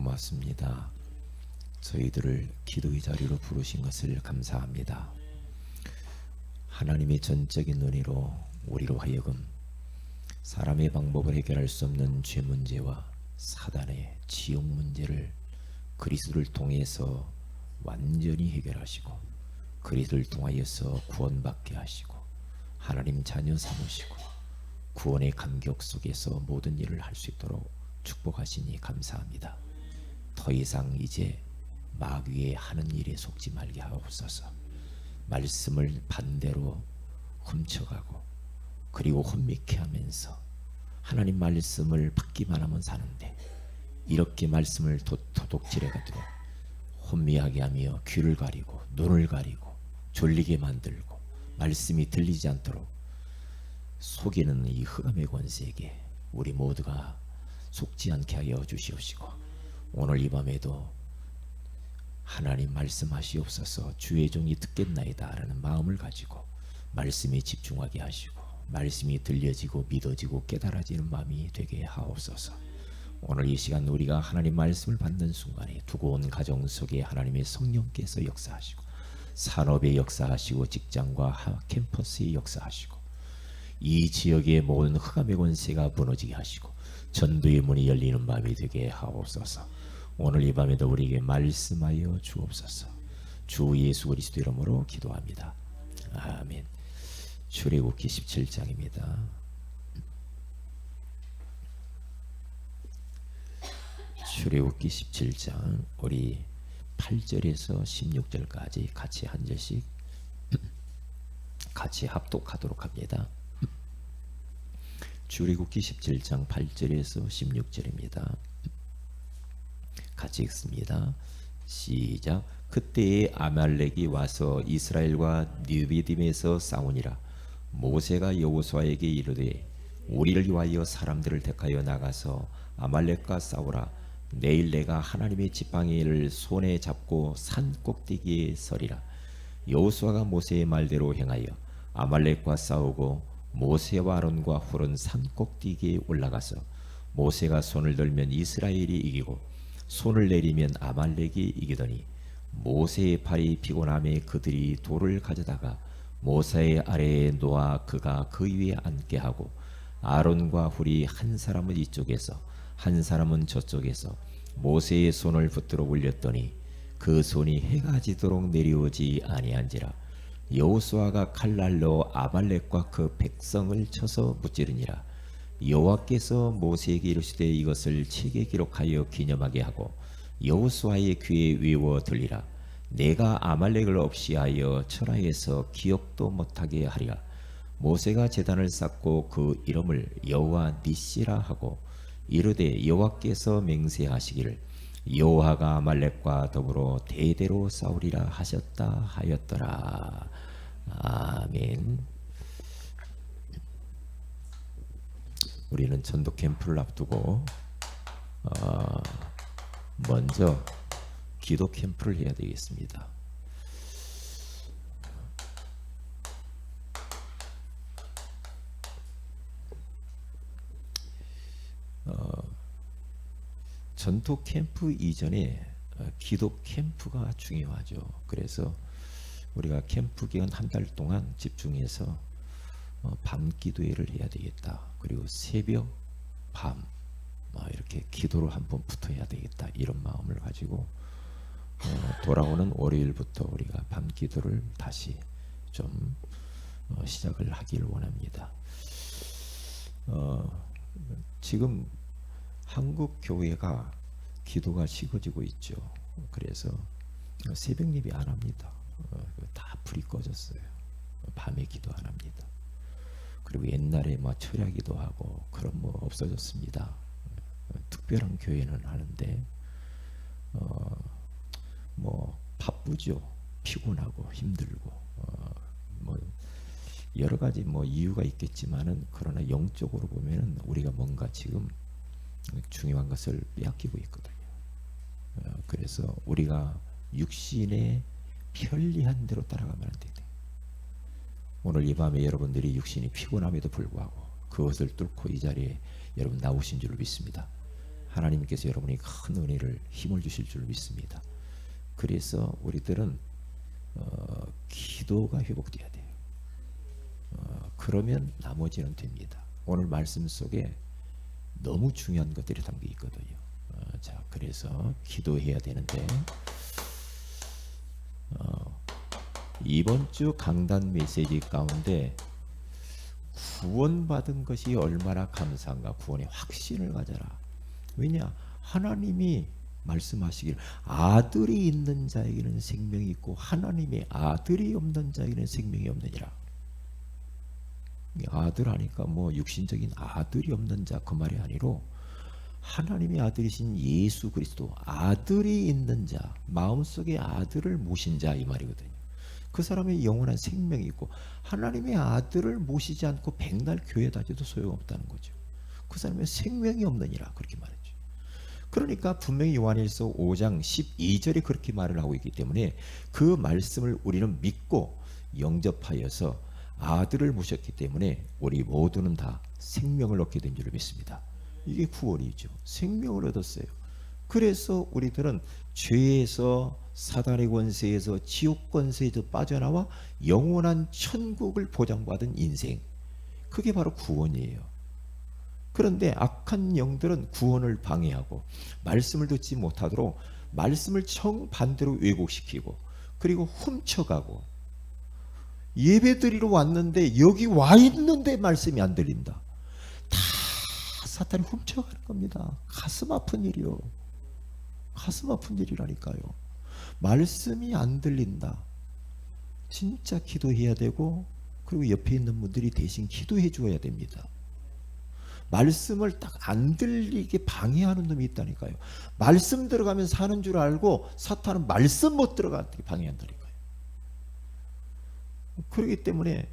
고맙습니다. 저희들을 기도의 자리로 부르신 것을 감사합니다. 하나님의 전적인 논의로 우리로 하여금 사람의 방법을 해결할 수 없는 죄 문제와 사단의 지옥 문제를 그리스도를 통해서 완전히 해결하시고 그리스도를 통하여서 구원받게 하시고 하나님 자녀 삼으시고 구원의 감격 속에서 모든 일을 할 수 있도록 축복하시니 감사합니다. 더 이상 이제 마귀의 하는 일에 속지 말게 하옵소서. 말씀을 반대로 훔쳐가고 그리고 혼미케 하면서 하나님 말씀을 받기만 하면 사는데 이렇게 말씀을 도둑질해가지고 혼미하게 하며 귀를 가리고 눈을 가리고 졸리게 만들고 말씀이 들리지 않도록 속이는 이 흑암의 권세에게 우리 모두가 속지 않게 하여 주시옵시고 오늘 이 밤에도 하나님 말씀하시옵소서 주의 종이 듣겠나이다 라는 마음을 가지고 말씀에 집중하게 하시고 말씀이 들려지고 믿어지고 깨달아지는 마음이 되게 하옵소서. 오늘 이 시간 우리가 하나님 말씀을 받는 순간에 두고 온 가정 속에 하나님의 성령께서 역사하시고 산업에 역사하시고 직장과 캠퍼스에 역사하시고 이 지역의 모든 흑암의 권세가 무너지게 하시고 전도의 문이 열리는 밤이 되게 하옵소서. 오늘 이 밤에도 우리에게 말씀하여 주옵소서. 주 예수 그리스도 이름으로 기도합니다. 아멘. 출애굽기 17장입니다. 출애굽기 17장 우리 8절에서 16절까지 같이 한 절씩 같이 합독하도록 합니다. 출애굽기 17장 8절에서 16절입니다. 같이 읽습니다. 시작. 그때에 아말렉이 와서 이스라엘과 느비딤에서 싸우니라. 모세가 여호수아에게 이르되 우리를 위하여 사람들을 택하여 나가서 아말렉과 싸우라. 내일 내가 하나님의 지팡이를 손에 잡고 산 꼭대기에 서리라. 여호수아가 모세의 말대로 행하여 아말렉과 싸우고 모세와 아론과 훌은 산 꼭대기에 올라가서 모세가 손을 들면 이스라엘이 이기고 손을 내리면 아말렉이 이기더니 모세의 팔이 피곤함에 그들이 돌을 가져다가 모세의 아래에 놓아 그가 그 위에 앉게 하고 아론과 훌이 한 사람은 이쪽에서 한 사람은 저쪽에서 모세의 손을 붙들어 올렸더니 그 손이 해가 지도록 내려오지 아니한지라. 여호수아가 칼날로 아말렉과 그 백성을 쳐서 무찌르니라. 여호와께서 모세에게 이르시되 이것을 책에 기록하여 기념하게 하고 여호수아의 귀에 외워 들리라. 내가 아말렉을 없이하여 철하에서 기억도 못하게 하리라. 모세가 제단을 쌓고 그 이름을 여호와 니시라 하고 이르되 여호와께서 맹세하시기를 여호와가 아말렉과 더불어 대대로 싸우리라 하셨다 하였더라. 아멘. 우리는 전도 캠프를 앞두고 먼저 기도 캠프를 해야 되겠습니다. 전도 캠프 이전에 기도 캠프가 중요하죠. 그래서 우리가 캠프 기간 한 달 동안 집중해서 밤 기도회를 해야 되겠다. 그리고 새벽, 밤 이렇게 기도로 한번 붙어야 되겠다. 이런 마음을 가지고 돌아오는 월요일부터 우리가 밤 기도를 다시 좀 시작을 하길 원합니다. 지금 한국 교회가 기도가 식어지고 있죠. 그래서 새벽 예배 안 합니다. 다 불이 꺼졌어요. 밤에 기도 안 합니다. 그리고 옛날에 철야기도 하고 그런 없어졌습니다. 특별한 교회는 하는데 바쁘죠. 피곤하고 힘들고 여러 가지 이유가 있겠지만은 그러나 영적으로 보면은 우리가 뭔가 지금 중요한 것을 빼앗기고 있거든요. 그래서 우리가 육신의 편리한 대로 따라가면 안 돼요. 오늘 이 밤에 여러분들이 육신이 피곤함에도 불구하고 그것을 뚫고 이 자리에 여러분 나오신 줄 믿습니다. 하나님께서 여러분이 큰 은혜를 힘을 주실 줄 믿습니다. 그래서 우리들은 기도가 회복돼야 돼요. 그러면 나머지는 됩니다. 오늘 말씀 속에 너무 중요한 것들이 담겨 있거든요. 자, 그래서 기도해야 되는데 이번 주 강단 메시지 가운데 구원받은 것이 얼마나 감사한가. 구원의 확신을 가져라. 왜냐? 하나님이 말씀하시길 아들이 있는 자에게는 생명이 있고 하나님의 아들이 없는 자에게는 생명이 없느니라. 아들 하니까 뭐 육신적인 아들이 없는 자 그 말이 아니로 하나님의 아들이신 예수 그리스도 아들이 있는 자, 마음속에 아들을 모신 자 이 말이거든요. 그 사람의 영원한 생명이 있고 하나님의 아들을 모시지 않고 백날 교회 다녀도 소용없다는 거죠. 그 사람의 생명이 없느니라 그렇게 말했죠. 그러니까 분명히 요한일서 5장 12절에 그렇게 말을 하고 있기 때문에 그 말씀을 우리는 믿고 영접하여서 아들을 모셨기 때문에 우리 모두는 다 생명을 얻게 된 줄 믿습니다. 이게 구원이죠. 생명을 얻었어요. 그래서 우리들은 죄에서 사단의 권세에서 지옥 권세에서 빠져나와 영원한 천국을 보장받은 인생, 그게 바로 구원이에요. 그런데 악한 영들은 구원을 방해하고 말씀을 듣지 못하도록 말씀을 정반대로 왜곡시키고 그리고 훔쳐가고, 예배드리러 왔는데 여기 와 있는데 말씀이 안 들린다. 다 사탄이 훔쳐가는 겁니다. 가슴 아픈 일이요. 가슴 아픈 일이라니까요. 말씀이 안 들린다. 진짜 기도해야 되고 그리고 옆에 있는 분들이 대신 기도해 줘야 됩니다. 말씀을 딱 안 들리게 방해하는 놈이 있다니까요. 말씀 들어가면 사는 줄 알고 사탄은 말씀 못 들어가게 방해한다니까요. 그렇기 때문에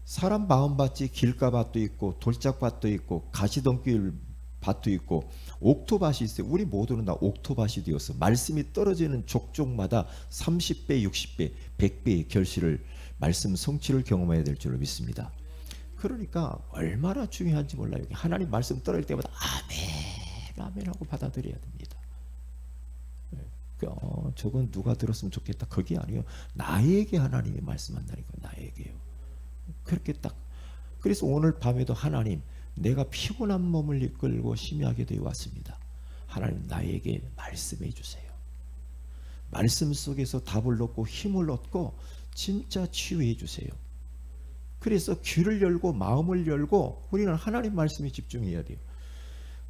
사람 마음밭이 길가밭도 있고 돌짝밭도 있고 가시덤길 밭도 있고 옥토밭이 있어요. 우리 모두는 다 옥토밭이 되어서 말씀이 떨어지는 족족마다 30배, 60배, 100배의 결실을, 말씀 성취를 경험해야 될 줄로 믿습니다. 그러니까 얼마나 중요한지 몰라요. 하나님 말씀 떨어질 때마다 아멘, 아멘 하고 받아들여야 됩니다. 저건 누가 들었으면 좋겠다. 그게 아니에요. 나에게 하나님이 말씀한다니까. 나에게요. 그렇게 딱. 그래서 오늘 밤에도 하나님, 내가 피곤한 몸을 이끌고 심야하게 되어 왔습니다. 하나님, 나에게 말씀해 주세요. 말씀 속에서 답을 얻고 힘을 얻고 진짜 치유해 주세요. 그래서 귀를 열고 마음을 열고 우리는 하나님 말씀에 집중해야 돼요.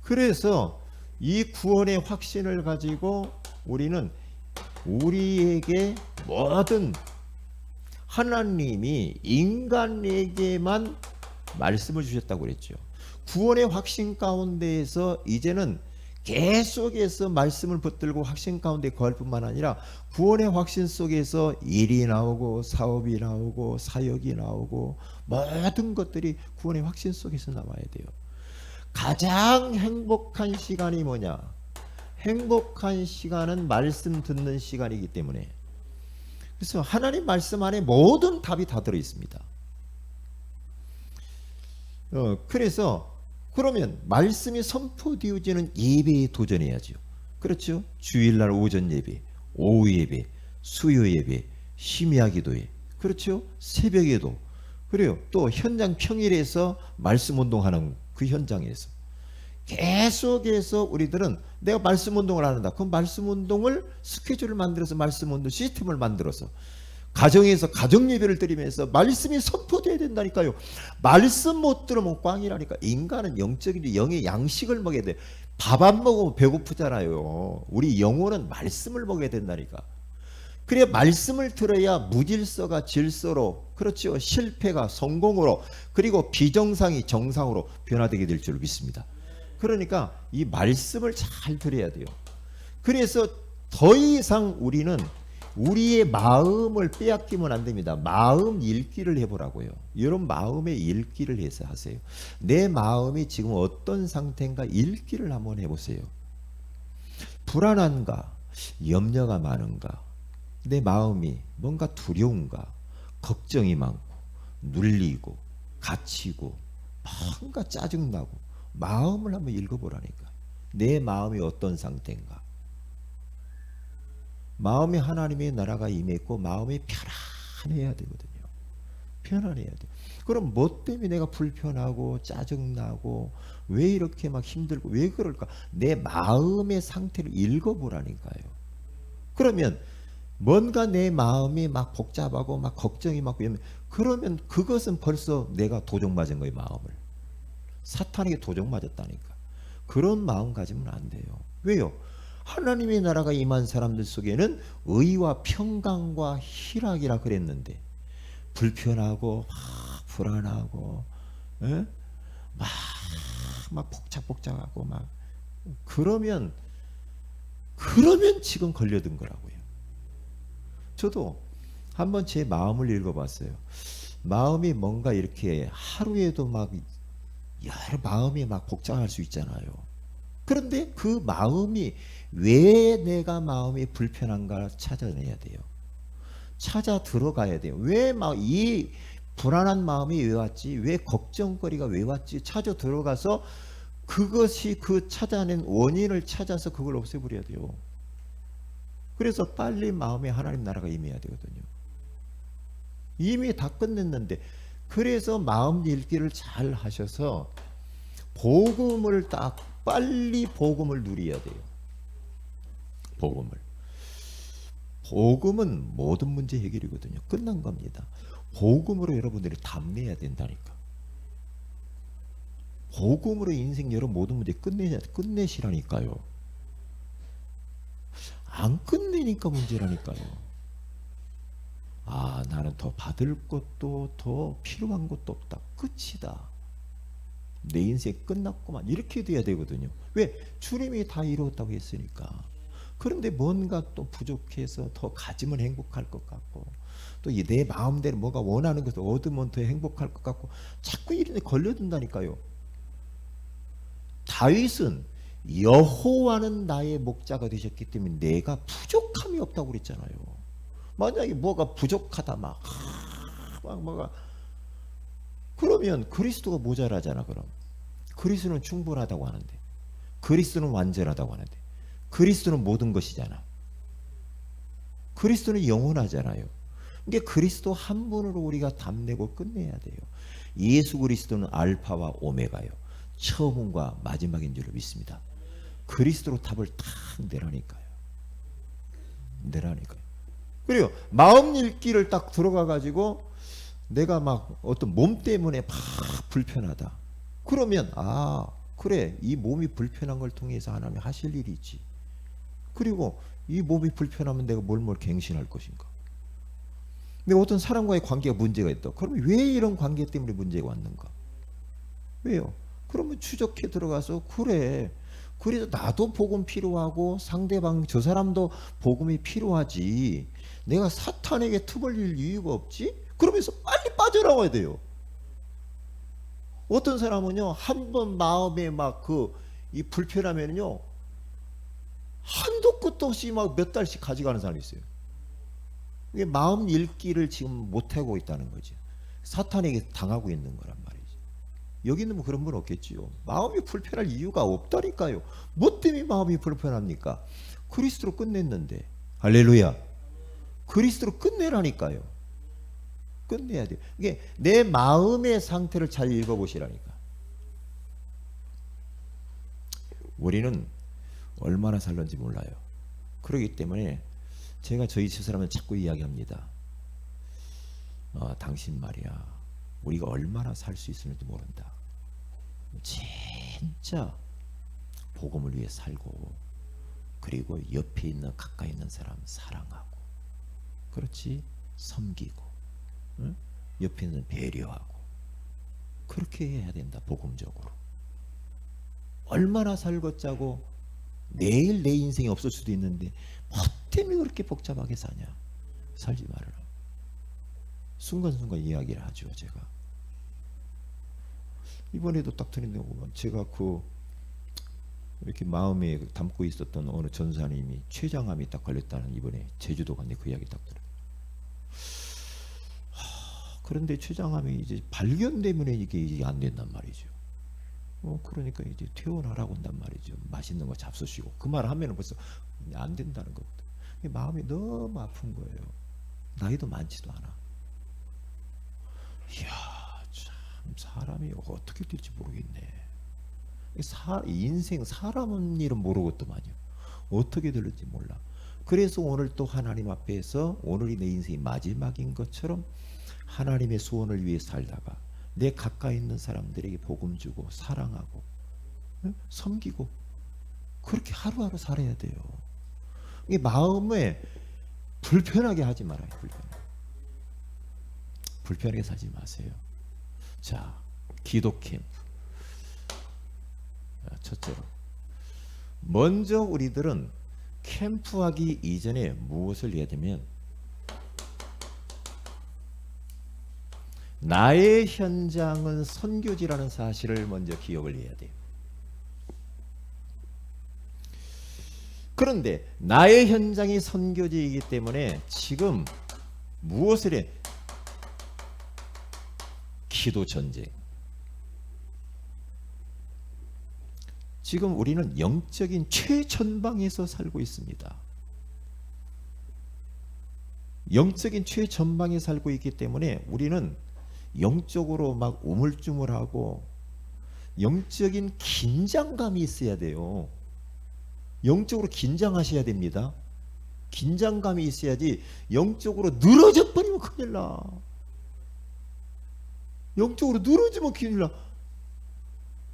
그래서 이 구원의 확신을 가지고 우리는 우리에게 모든, 하나님이 인간에게만 말씀을 주셨다고 그랬죠. 구원의 확신 가운데에서 이제는 계속해서 말씀을 붙들고 확신 가운데 거할 뿐만 아니라 구원의 확신 속에서 일이 나오고 사업이 나오고 사역이 나오고 모든 것들이 구원의 확신 속에서 나와야 돼요. 가장 행복한 시간이 뭐냐? 행복한 시간은 말씀 듣는 시간이기 때문에. 그래서 하나님 말씀 안에 모든 답이 다 들어 있습니다. 그래서 그러면 말씀이 선포되어지는 예배에 도전해야죠. 그렇죠? 주일날 오전 예배, 오후 예배, 수요 예배, 심야 기도회, 그렇죠? 새벽에도. 그래요. 또 현장 평일에서 말씀 운동하는 그 현장에서 계속해서 우리들은 내가 말씀 운동을 안 한다. 그럼 말씀 운동을 스케줄을 만들어서 말씀 운동 시스템을 만들어서 가정에서 가정 예배를 드리면서 말씀이 선포돼야 된다니까요. 말씀 못 들으면 꽝이라니까. 인간은 영적인 영의 양식을 먹어야 돼. 밥 안 먹으면 배고프잖아요. 우리 영혼은 말씀을 먹어야 된다니까. 그래 말씀을 들어야 무질서가 질서로, 그렇죠, 실패가 성공으로, 그리고 비정상이 정상으로 변화되게 될 줄 믿습니다. 그러니까 이 말씀을 잘 들어야 돼요. 그래서 더 이상 우리는 우리의 마음을 빼앗기면 안 됩니다. 마음 읽기를 해보라고요. 여러분 마음의 읽기를 해서 하세요. 내 마음이 지금 어떤 상태인가 읽기를 한번 해보세요. 불안한가? 염려가 많은가? 내 마음이 뭔가 두려운가? 걱정이 많고 눌리고 갇히고 뭔가 짜증나고 마음을 한번 읽어보라니까. 내 마음이 어떤 상태인가? 마음이 하나님의 나라가 임했고 마음이 편안해야 되거든요. 편안해야 돼. 그럼 뭐 때문에 내가 불편하고 짜증나고 왜 이렇게 막 힘들고 왜 그럴까? 내 마음의 상태를 읽어보라니까요. 그러면 뭔가 내 마음이 막 복잡하고 막 걱정이 많고 그러면 그것은 벌써 내가 도적 맞은 거예요. 마음을 사탄에게 도적 맞았다니까. 그런 마음 가지면 안 돼요. 왜요? 하나님의 나라가 임한 사람들 속에는 의와 평강과 희락이라 그랬는데 불편하고 막 불안하고 에? 막 복잡복잡하고 막 그러면 지금 걸려든 거라고요. 저도 한번 제 마음을 읽어봤어요. 마음이 뭔가 이렇게 하루에도 막 여러 마음이 막 복잡할 수 있잖아요. 그런데 그 마음이 왜 내가 마음이 불편한가 찾아내야 돼요. 찾아 들어가야 돼요. 왜 막 이 불안한 마음이 왜 왔지? 왜 걱정거리가 왜 왔지? 찾아 들어가서 그것이 그 찾아낸 원인을 찾아서 그걸 없애버려야 돼요. 그래서 빨리 마음에 하나님 나라가 임해야 되거든요. 이미 다 끝냈는데 그래서 마음 읽기를 잘 하셔서 복음을 딱 빨리 복음을 누려야 돼요. 복음은 모든 문제 해결이거든요. 끝난 겁니다. 복음으로 여러분들이 답내야 된다니까. 복음으로 인생 여러 모든 문제 끝내시라니까요. 안 끝내니까 문제라니까요. 아, 나는 더 받을 것도 더 필요한 것도 없다. 끝이다. 내 인생 끝났구만. 이렇게 돼야 되거든요. 왜? 주님이 다 이루었다고 했으니까. 그런데 뭔가 또 부족해서 더 가지면 행복할 것 같고 또 내 마음대로 뭐가 원하는 것을 얻으면 더 행복할 것 같고 자꾸 이런 데 걸려든다니까요. 다윗은 여호와는 나의 목자가 되셨기 때문에 내가 부족함이 없다고 그랬잖아요. 만약에 뭐가 부족하다 막 뭐가 그러면 그리스도가 모자라잖아. 그럼 그리스도는 충분하다고 하는데 그리스도는 완전하다고 하는데 그리스도는 모든 것이잖아. 그리스도는 영원하잖아요. 그러니까 그리스도 한 분으로 우리가 답내고 끝내야 돼요. 예수 그리스도는 알파와 오메가요. 처음과 마지막인 줄로 믿습니다. 그리스도로 답을 탁 내라니까요. 그래요. 마음 읽기를 딱 들어가 가지고 내가 막 어떤 몸 때문에 막 불편하다. 그러면 아 그래 이 몸이 불편한 걸 통해서 하나님이 하실 일이 있지. 그리고 이 몸이 불편하면 내가 뭘 갱신할 것인가. 근데 어떤 사람과의 관계가 문제가 있다. 그러면 왜 이런 관계 때문에 문제가 왔는가? 왜요? 그러면 추적해 들어가서 그래. 그래서 나도 복음 필요하고 상대방 저 사람도 복음이 필요하지. 내가 사탄에게 틈 흘릴 이유가 없지? 그러면서 빨리 빠져나와야 돼요. 어떤 사람은요 한 번 마음에 막 이 불편하면요 한도 끝도 없이 막 몇 달씩 가져가는 사람이 있어요. 이게 마음 읽기를 지금 못하고 있다는 거죠. 사탄에게 당하고 있는 거란 말이죠. 여기는 뭐 그런 분 없겠지요. 마음이 불편할 이유가 없다니까요. 뭐 때문에 마음이 불편합니까? 그리스도로 끝냈는데. 할렐루야. 그리스도로 끝내라니까요. 끝내야 돼요. 이게 내 마음의 상태를 잘 읽어보시라니까. 우리는 얼마나 살는지 몰라요. 그렇기 때문에 제가 저희 집사람은 자꾸 이야기합니다. 당신 말이야 우리가 얼마나 살 수 있을지 모른다. 진짜 복음을 위해 살고 그리고 옆에 있는 가까이 있는 사람 사랑하고 그렇지 섬기고 응? 옆에 있는 배려하고 그렇게 해야 된다. 복음적으로. 얼마나 살것자고 내일 내 인생이 없을 수도 있는데 뭐 때문에 그렇게 복잡하게 사냐. 살지 말아라. 순간순간 이야기를 하죠. 제가 이번에도 딱 드린다고 보면 제가 이렇게 마음에 담고 있었던 어느 전사님이 췌장암이 딱 걸렸다는 이번에 제주도 갔는데 그 이야기 딱 들어요. 그런데 췌장암이 이제 발견되면 이게 안 된단 말이죠. 그러니까 이제 퇴원하라고 한단 말이죠. 맛있는 거 잡수시고. 그 말 하면 벌써 안 된다는 겁니다. 마음이 너무 아픈 거예요. 나이도 많지도 않아. 이야, 참 사람이 어떻게 될지 모르겠네. 인생 사람은 일은 모르겠더만요. 어떻게 될지 몰라. 그래서 오늘 또 하나님 앞에서 오늘이 내 인생이 마지막인 것처럼 하나님의 소원을 위해 살다가 내 가까이 있는 사람들에게 복음 주고 사랑하고 섬기고 그렇게 하루하루 살아야 돼요. 이 마음에 불편하게 하지 말아요. 불편하게 살지 마세요. 자, 기도 캠프. 첫째로 먼저 우리들은 캠프하기 이전에 무엇을 해야 되면 나의 현장은 선교지라는 사실을 먼저 기억을 해야 돼요. 그런데 나의 현장이 선교지이기 때문에 지금 무엇을 해? 기도 전쟁. 지금 우리는 영적인 최전방에서 살고 있습니다. 영적인 최전방에 살고 있기 때문에 우리는 영적으로 막 우물쭈물하고 영적인 긴장감이 있어야 돼요. 영적으로 긴장하셔야 됩니다. 긴장감이 있어야지 영적으로 늘어져 버리면 큰일 나. 영적으로 늘어지면 큰일 나.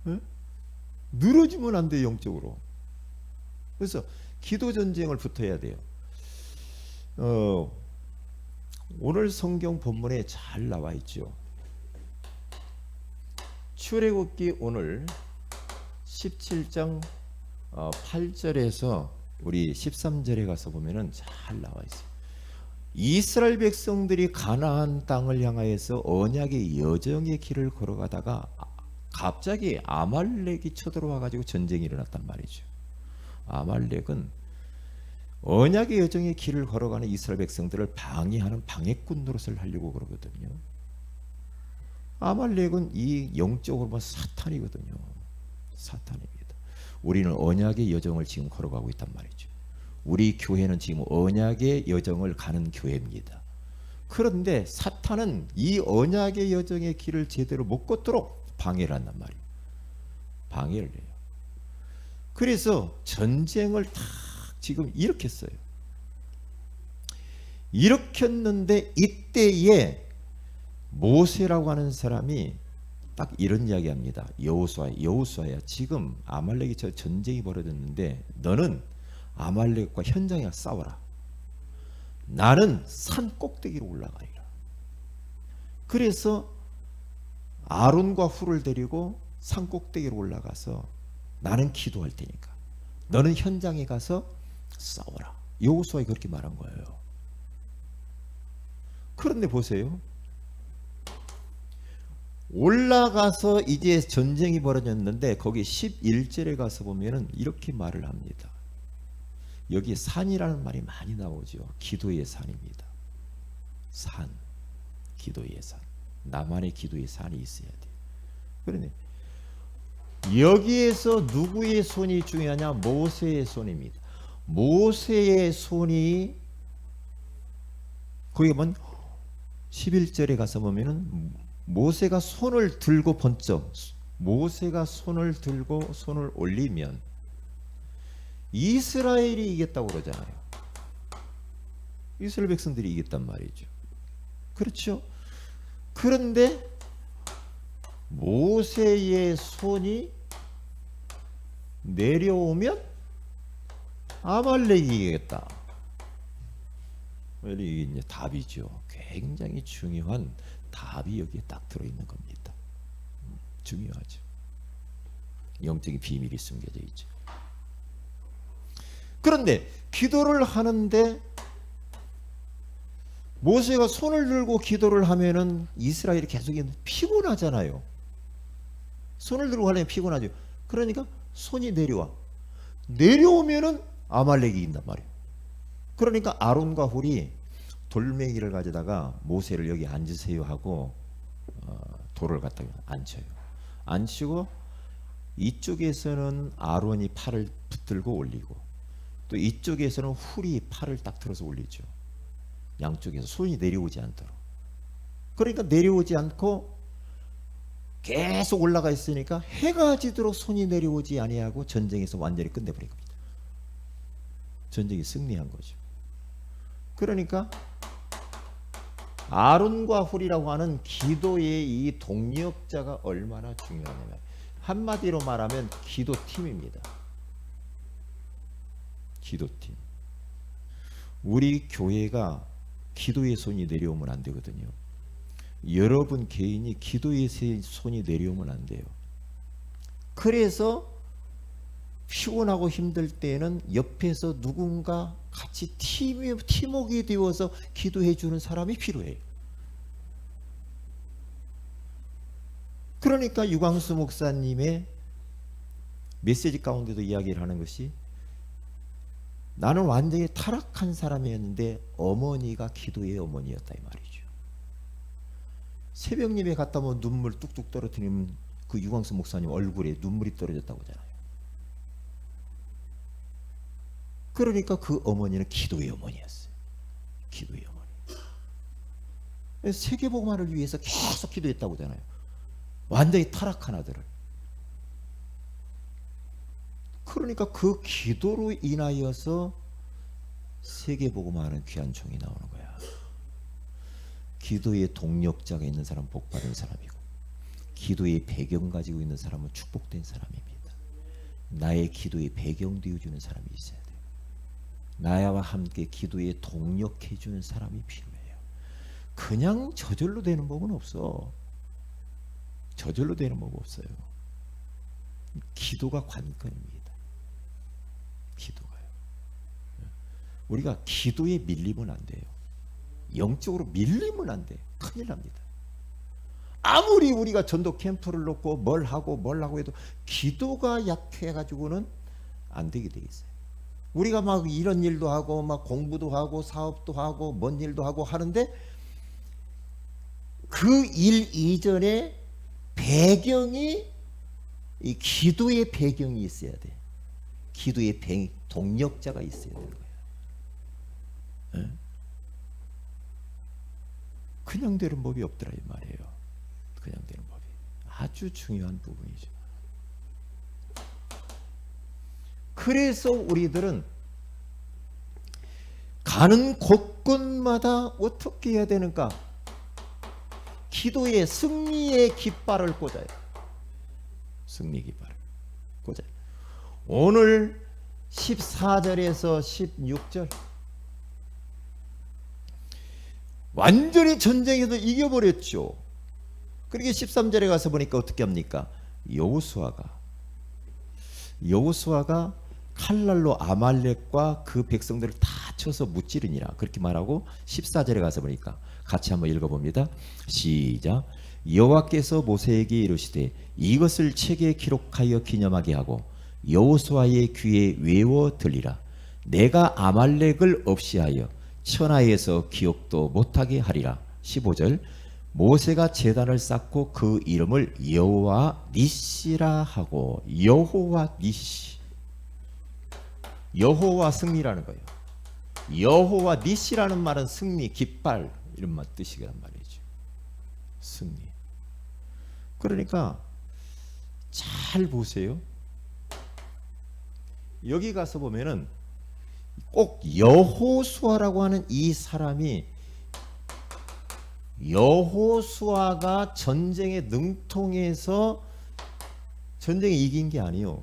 네? 늘어지면 안 돼, 영적으로. 그래서 기도 전쟁을 붙어야 돼요. 오늘 성경 본문에 잘 나와 있죠. 출애굽기 오늘 17장 8절에서 우리 13절에 가서 보면은 잘 나와 있어요. 이스라엘 백성들이 가나안 땅을 향하여서 언약의 여정의 길을 걸어가다가 갑자기 아말렉이 쳐들어와 가지고 전쟁이 일어났단 말이죠. 아말렉은 언약의 여정의 길을 걸어가는 이스라엘 백성들을 방해하는 방해꾼 노릇을 하려고 그러거든요. 아말렉은 이 영적으로 보면 사탄이거든요. 사탄입니다. 우리는 언약의 여정을 지금 걸어가고 있단 말이죠. 우리 교회는 지금 언약의 여정을 가는 교회입니다. 그런데 사탄은 이 언약의 여정의 길을 제대로 못 걷도록 방해를 한단 말이에요. 방해를 해요. 그래서 전쟁을 탁 지금 일으켰어요. 일으켰는데 이때에 모세라고 하는 사람이 딱 이런 이야기합니다. 여호수아야, 지금 아말렉이 저 전쟁이 벌어졌는데 너는 아말렉과 현장에 싸워라. 나는 산 꼭대기로 올라가리라. 그래서 아론과 훌을 데리고 산 꼭대기로 올라가서 나는 기도할 테니까 너는 현장에 가서 싸워라. 여호수아가 그렇게 말한 거예요. 그런데 보세요. 올라가서 이제 전쟁이 벌어졌는데 거기 11절에 가서 보면은 이렇게 말을 합니다. 여기 산이라는 말이 많이 나오죠. 기도의 산입니다. 산, 기도의 산. 나만의 기도의 산이 있어야 돼요. 그러네. 여기에서 누구의 손이 중요하냐? 모세의 손입니다. 모세의 손이 거기 보면 11절에 가서 보면은 모세가 손을 들고 번쩍 모세가 손을 들고 손을 올리면 이스라엘이 이겼다고 그러잖아요. 이스라엘 백성들이 이겼단 말이죠. 그렇죠? 그런데 모세의 손이 내려오면 아말렉이 이기겠다. 이게 이제 답이죠. 굉장히 중요한 답이 여기에 딱 들어있는 겁니다. 중요하죠. 영적인 비밀이 숨겨져 있죠. 그런데 기도를 하는데 모세가 손을 들고 기도를 하면은 이스라엘이 계속 피곤하잖아요. 손을 들고 하려면 피곤하죠. 그러니까 손이 내려오면은 아말렉이 이긴단 말이에요. 그러니까 아론과 훌이 돌멩이를 가져다가 모세를 여기 앉으세요 하고 돌을 갖다가 앉혀요. 앉히고 이쪽에서는 아론이 팔을 붙들고 올리고 또 이쪽에서는 훌이 팔을 딱 들어서 올리죠. 양쪽에서 손이 내려오지 않도록. 그러니까 내려오지 않고 계속 올라가 있으니까 해가 지도록 손이 내려오지 아니하고 전쟁에서 완전히 끝내버린 겁니다. 전쟁이 승리한 거죠. 그러니까 아론과 훌이라고 하는 기도의 이 동력자가 얼마나 중요하냐면 한마디로 말하면 기도팀입니다. 기도팀. 우리 교회가 기도의 손이 내려오면 안 되거든요. 여러분 개인이 기도의 손이 내려오면 안 돼요. 그래서 피곤하고 힘들 때에는 옆에서 누군가 같이 팀워크가 되어서 기도해 주는 사람이 필요해요. 그러니까 유광수 목사님의 메시지 가운데도 이야기를 하는 것이 나는 완전히 타락한 사람이었는데 어머니가 기도의 어머니였다 이 말이죠. 새벽 예배 갔다 오면 눈물 뚝뚝 떨어뜨리면 그 유광수 목사님 얼굴에 눈물이 떨어졌다고 하잖아요. 그러니까 그 어머니는 기도의 어머니였어요. 기도의 어머니. 세계복음화를 위해서 계속 기도했다고 하잖아요. 완전히 타락한 아들을. 그러니까 그 기도로 인하여서 세계복음화하는 귀한 종이 나오는 거야. 기도의 동력자가 있는 사람은 복받은 사람이고 기도의 배경 가지고 있는 사람은 축복된 사람입니다. 나의 기도의 배경 되어주는 사람이 있어야 돼요. 나와 함께 기도에 동력해주는 사람이 필요해요. 그냥 저절로 되는 법은 없어. 저절로 되는 법 없어요. 기도가 관건입니다. 기도가요. 우리가 기도에 밀리면 안 돼요. 영적으로 밀리면 안 돼요. 큰일 납니다. 아무리 우리가 전도 캠프를 놓고 뭘 하고 해도 기도가 약해가지고는 안 되게 돼 있어요. 우리가 막 이런 일도 하고 막 공부도 하고 사업도 하고 뭔 일도 하고 하는데 그 일 이전에 배경이 이 기도의 배경이 있어야 돼. 기도의 동력자가 있어야 되는 거야. 네? 그냥 되는 법이 없더라 이 말이에요. 그냥 되는 법이 아주 중요한 부분이죠. 그래서 우리들은 가는 곳곳마다 어떻게 해야 되는가? 기도의 승리의 깃발을 꽂아요. 승리 깃발을 꽂아요. 오늘 14절에서 16절 완전히 전쟁에서 이겨버렸죠. 그러게 13절에 가서 보니까 어떻게 합니까? 여호수아가 칼날로 아말렉과 그 백성들을 다 쳐서 무찌르니라 그렇게 말하고 14절에 가서 보니까 같이 한번 읽어봅니다. 시작. 여호와께서 모세에게 이르시되 이것을 책에 기록하여 기념하게 하고 여호수아의 귀에 외워 들리라. 내가 아말렉을 없이하여 천하에서 기억도 못하게 하리라. 15절. 모세가 제단을 쌓고 그 이름을 여호와 니시라 하고 여호와 니시. 여호와 승리라는 거예요. 여호와 니시라는 말은 승리, 깃발 이런 말 뜻이란 말이죠. 승리. 그러니까 잘 보세요. 여기 가서 보면은 꼭 여호수아라고 하는 이 사람이 여호수아가 전쟁에 능통해서 전쟁에 이긴 게 아니요.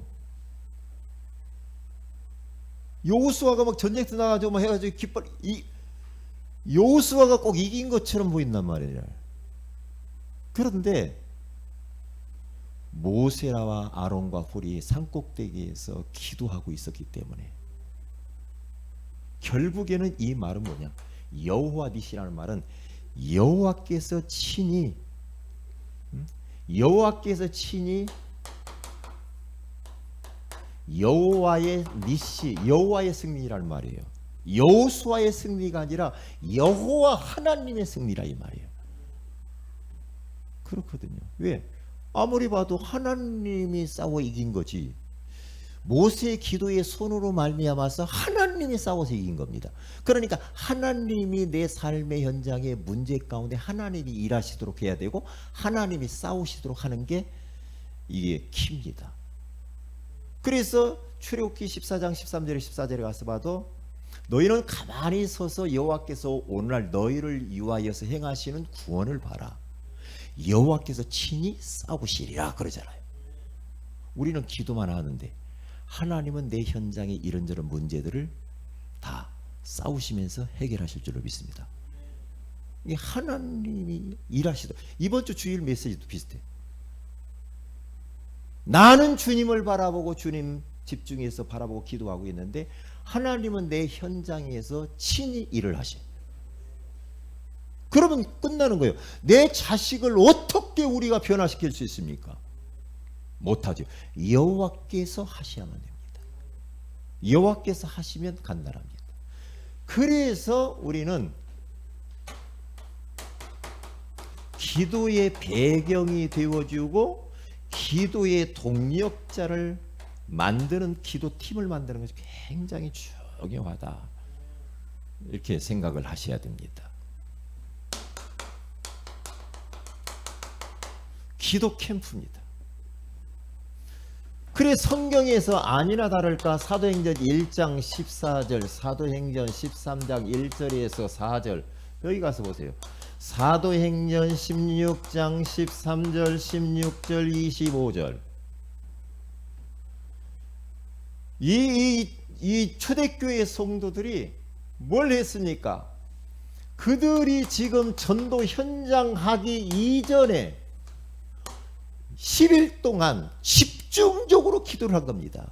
여호수아가 막 전쟁에 나가지고 막 해가지고 깃발 여호수아가 꼭 이긴 것처럼 보인단 말이에요. 그런데 모세라와 아론과 훌이 산꼭대기에서 기도하고 있었기 때문에 결국에는 이 말은 뭐냐? 여호와 니시라는 말은 여호와께서 친히 여호와의 니시, 여호와의 승리라는 말이에요. 여호수아의 승리가 아니라 여호와 하나님의 승리라 이 말이에요. 그렇거든요. 왜? 아무리 봐도 하나님이 싸워 이긴 거지. 모세의 기도의 손으로 말미암아서 하나님이 싸워서 이긴 겁니다. 그러니까 하나님이 내 삶의 현장의 문제 가운데 하나님이 일하시도록 해야 되고 하나님이 싸우시도록 하는 게 이게 키입니다. 그래서 출애굽기 14장 13절에 14절에 가서 봐도 너희는 가만히 서서 여호와께서 오늘날 너희를 위하여서 행하시는 구원을 봐라. 여호와께서 친히 싸우시리라 그러잖아요. 우리는 기도만 하는데 하나님은 내 현장의 이런저런 문제들을 다 싸우시면서 해결하실 줄로 믿습니다. 이게 하나님이 일하시다. 이번 주 주일 메시지도 비슷해. 나는 주님을 바라보고 주님 집중해서 바라보고 기도하고 있는데 하나님은 내 현장에서 친히 일을 하셔. 그러면 끝나는 거예요. 내 자식을 어떻게 우리가 변화시킬 수 있습니까? 못하죠. 여호와께서 하셔야만 됩니다. 여호와께서 하시면 간단합니다. 그래서 우리는 기도의 배경이 되어주고 기도의 동력자를 만드는 기도팀을 만드는 것이 굉장히 중요하다. 이렇게 생각을 하셔야 됩니다. 기도 캠프입니다. 그래 성경에서 아니나 다를까 사도행전 1장 14절, 사도행전 13장 1절에서 4절 여기 가서 보세요. 사도행전 16장 13절, 16절, 25절 이 초대교회 성도들이 뭘 했습니까? 그들이 지금 전도 현장 하기 이전에 10일 동안 집중적으로 기도를 한 겁니다.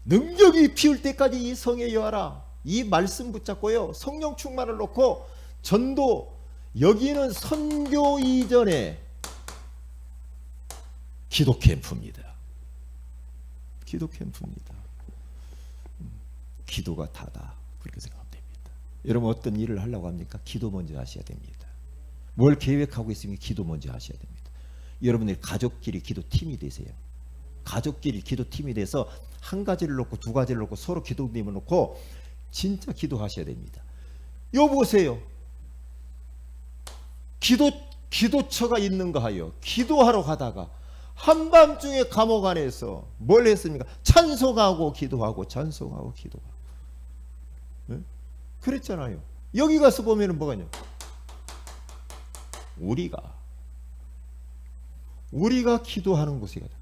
능력이 피울 때까지 이 성에 여하라. 이 말씀 붙잡고요. 성령 충만을 놓고 전도 여기는 선교 이전에 기도 캠프입니다. 기도 캠프입니다. 기도가 다다. 그렇게 생각하면 됩니다. 여러분 어떤 일을 하려고 합니까? 기도 먼저 하셔야 됩니다. 뭘 계획하고 있으면 기도 먼저 하셔야 됩니다. 여러분들 가족끼리 기도팀이 되세요. 가족끼리 기도팀이 돼서 한 가지를 놓고 두 가지를 놓고 서로 기도님을 놓고 진짜 기도하셔야 됩니다. 요 보세요. 기도처가 있는가 하여 기도하러 가다가 한밤중에 감옥 안에서 뭘 했습니까? 찬송하고 기도하고 찬송하고 기도하고. 네? 그랬잖아요. 여기 가서 보면은 뭐가 있냐? 우리가 기도하는 곳에 가다.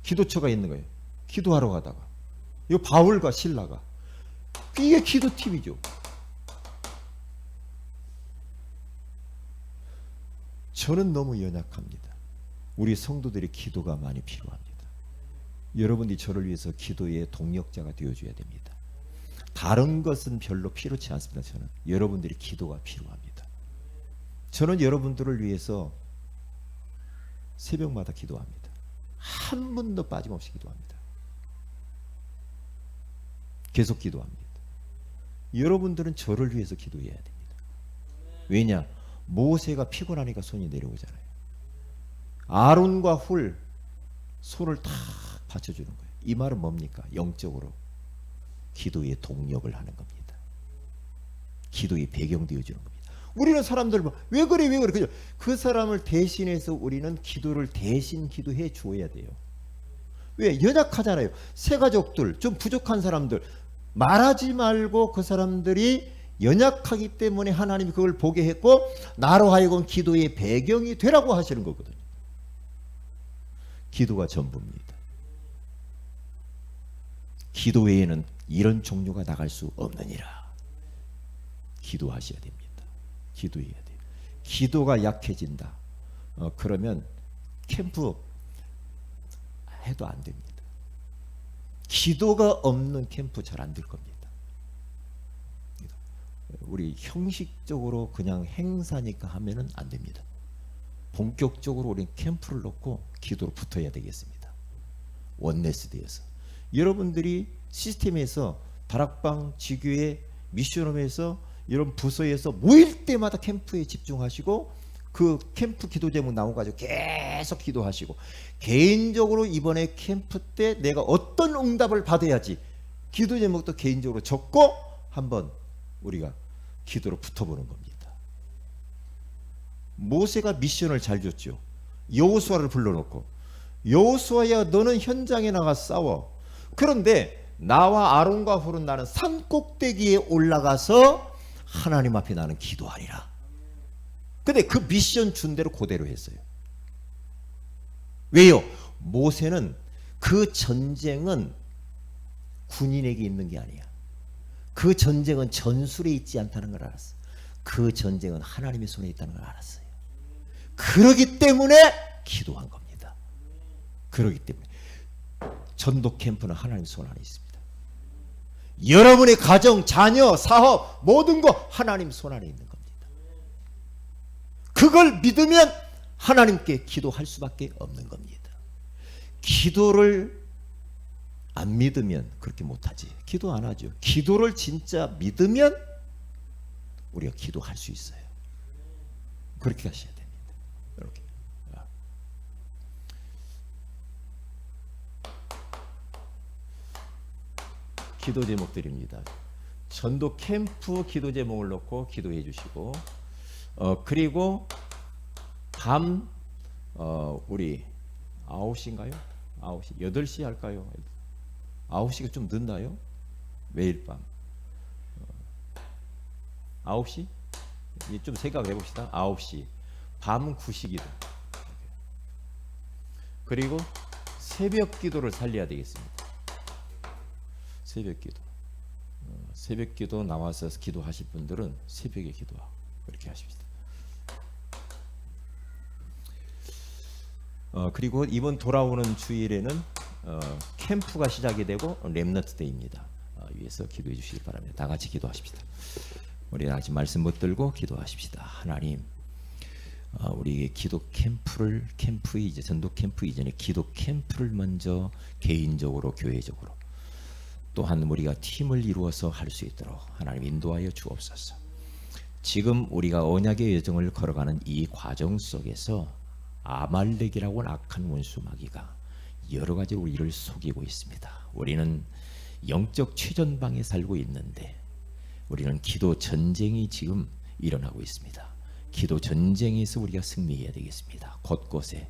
기도처가 있는 거예요. 기도하러 가다가 이 바울과 실라가 이게 기도팀이죠. 저는 너무 연약합니다. 우리 성도들의 기도가 많이 필요합니다. 여러분들이 저를 위해서 기도의 동력자가 되어줘야 됩니다. 다른 것은 별로 필요치 않습니다. 저는 여러분들의 기도가 필요합니다. 저는 여러분들을 위해서 새벽마다 기도합니다. 한 번도 빠짐없이 기도합니다. 계속 기도합니다. 여러분들은 저를 위해서 기도해야 됩니다. 왜냐? 모세가 피곤하니까 손이 내려오잖아요. 아론과 훌 손을 탁 받쳐주는 거예요. 이 말은 뭡니까? 영적으로 기도의 동력을 하는 겁니다. 기도의 배경되어주는 겁니다. 우리는 사람들 왜 그래 그죠? 그 사람을 대신해서 우리는 기도를 대신 기도해 주어야 돼요. 왜? 연약하잖아요. 새 가족들 좀 부족한 사람들 말하지 말고 그 사람들이 연약하기 때문에 하나님이 그걸 보게 했고 나로 하여금 기도의 배경이 되라고 하시는 거거든요. 기도가 전부입니다. 기도 외에는 이런 종류가 나갈 수 없느니라. 기도하셔야 됩니다. 기도해야 돼요. 기도가 약해진다. 그러면 캠프 해도 안 됩니다. 기도가 없는 캠프 잘 안 될 겁니다. 우리 형식적으로 그냥 행사니까 하면은 안 됩니다. 본격적으로 우리 캠프를 놓고 기도로 붙어야 되겠습니다. 원네스대에서 여러분들이 시스템에서 다락방, 지교회, 미션홈에서 이런 부서에서 모일 때마다 캠프에 집중하시고 그 캠프 기도 제목 나와가지고 계속 기도하시고, 개인적으로 이번에 캠프 때 내가 어떤 응답을 받아야지 기도 제목도 개인적으로 적고 한번 우리가 기도로 붙어보는 겁니다. 모세가 미션을 잘 줬죠. 여호수아를 불러놓고, 여호수아야 너는 현장에 나가 싸워. 그런데 나와 아론과 훌은 나는 산 꼭대기에 올라가서 하나님 앞에 나는 기도하리라. 근데 그 미션 준 대로 그대로 했어요. 왜요? 모세는 그 전쟁은 군인에게 있는 게 아니야. 그 전쟁은 전술에 있지 않다는 걸 알았어. 그 전쟁은 하나님의 손에 있다는 걸 알았어요. 그러기 때문에 기도한 겁니다. 그러기 때문에 전도 캠프는 하나님 손 안에 있습니다. 여러분의 가정, 자녀, 사업 모든 거 하나님 손 안에 있는 겁니다. 그걸 믿으면 하나님께 기도할 수밖에 없는 겁니다. 기도를 안 믿으면 그렇게 못하지. 기도 안 하죠. 기도를 진짜 믿으면 우리가 기도할 수 있어요. 그렇게 하셔야 됩니다. 이렇게. 기도 제목들입니다. 전도 캠프 기도 제목을 넣고 기도해 주시고, 그리고 밤 우리 9시인가요? 9시, 8시 할까요? 9시가 좀 늦나요? 매일 밤 9시? 좀 생각을 해봅시다. 9시 밤 9시기도, 그리고 새벽 기도를 살려야 되겠습니다. 새벽 기도, 새벽 기도 나와서 기도하실 분들은 새벽에 기도하고 그렇게 하십시다. 그리고 이번 돌아오는 주일에는 캠프가 시작이 되고 렘넌트 데이입니다. 위해서 기도해 주시기 바랍니다. 다 같이 기도하십시다. 우리 아직 말씀 못 들고 기도하십시다. 하나님, 우리 기도 캠프 이제 전도 캠프 이전에 기도 캠프를 먼저 개인적으로 교회적으로 또한 우리가 팀을 이루어서 할 수 있도록 하나님 인도하여 주옵소서. 지금 우리가 언약의 여정을 걸어가는 이 과정 속에서 아말렉이라고 하는 악한 원수 마귀가 여러 가지로 우리를 속이고 있습니다. 우리는 영적 최전방에 살고 있는데 우리는 기도 전쟁이 지금 일어나고 있습니다. 기도 전쟁에서 우리가 승리해야 되겠습니다. 곳곳에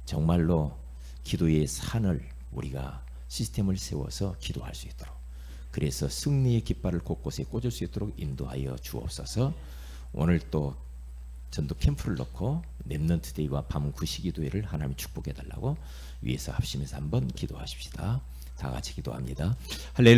정말로 기도의 산을 우리가 시스템을 세워서 기도할 수 있도록, 그래서 승리의 깃발을 곳곳에 꽂을 수 있도록 인도하여 주옵소서. 오늘 또 전도 캠프를 넣고 렘넌트 데이와 밤 9시 기도회를 하나님 축복해 달라고 위에서 합심해서 한번 기도하십시다. 다 같이 기도합니다. 할렐루야.